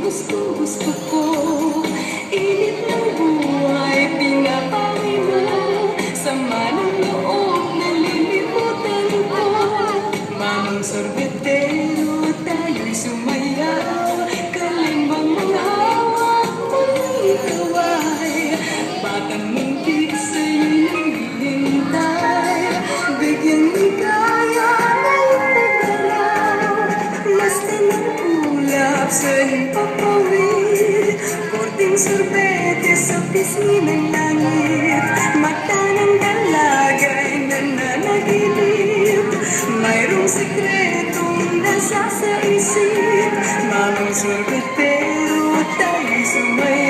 Gusto ko, init ng buhay, pinapawi mo. Sama ng loob, nalilimutan ko. Manong sorbetero, tayo'y sumayaw. Kalimbang mga hawak mo'y kaway. Batang muntik sa'yo'y naghihintay. Bigyang ligaya na itagalaw. Lastin ng ulap sa papawid. Korting sorbete sa pisngi ng langit. Mata ng dalagay nananaginip. Mayroong sikretong nasa sa isip. Manong sorbetero, tayo'y sumaya.